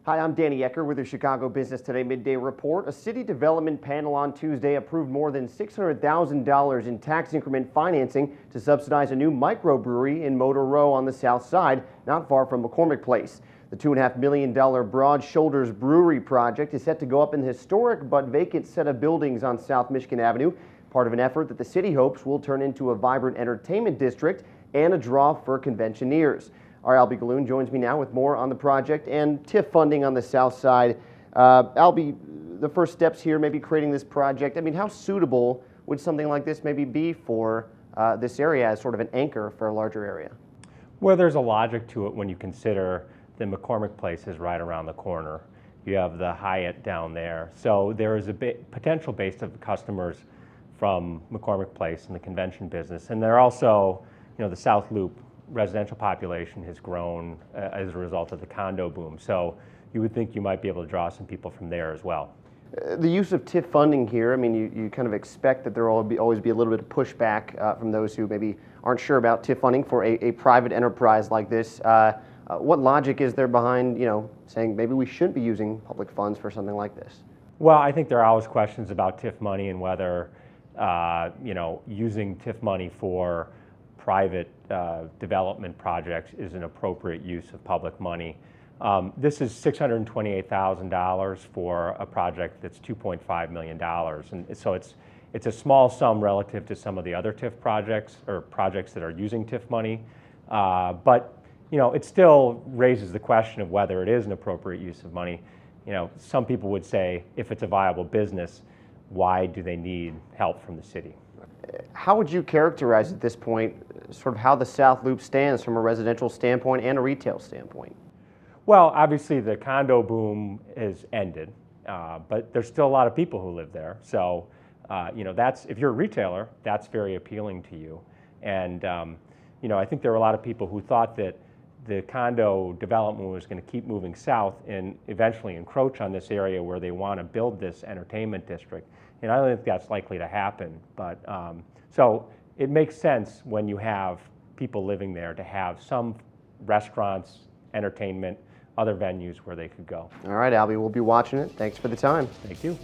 Hi, I'm Danny Ecker with the Chicago Business Today Midday Report. A city development panel on Tuesday approved more than $600,000 in tax increment financing to subsidize a new microbrewery in Motor Row on the south side, not far from McCormick Place. The $2.5 million Broad Shoulders Brewery project is set to go up in the historic but vacant set of buildings on South Michigan Avenue, part of an effort that the city hopes will turn into a vibrant entertainment district and a draw for conventioneers. Our Albie Galoon joins me now with more on the project and TIF funding on the south side. Albie, the first steps here, maybe creating this project. I mean, how suitable would something like this maybe be for this area as sort of an anchor for a larger area? Well, there's a logic to it when you consider the McCormick Place is right around the corner. You have the Hyatt down there. So there is a potential base of customers from McCormick Place in the convention business. And they're also, the South Loop residential population has grown as a result of the condo boom. So you would think you might be able to draw some people from there as well. The use of TIF funding here, I mean, you kind of expect that there will always be a little bit of pushback from those who maybe aren't sure about TIF funding for a private enterprise like this. What logic is there behind, saying maybe we shouldn't be using public funds for something like this? Well, I think there are always questions about TIF money and whether, using TIF money for private development projects is an appropriate use of public money. This is $628,000 for a project that's $2.5 million. And so it's a small sum relative to some of the other TIF projects or projects that are using TIF money. But it still raises the question of whether it is an appropriate use of money. Some people would say if it's a viable business, why do they need help from the city? How would you characterize at this point sort of how the South Loop stands from a residential standpoint and a retail standpoint? Well, obviously the condo boom has ended, but there's still a lot of people who live there. So, if you're a retailer, that's very appealing to you. And, I think there were a lot of people who thought that the condo development was going to keep moving south and eventually encroach on this area where they want to build this entertainment district. And I don't think that's likely to happen. But so it makes sense when you have people living there to have some restaurants, entertainment, other venues where they could go. All right, Albie, we'll be watching it. Thanks for the time. Thank you.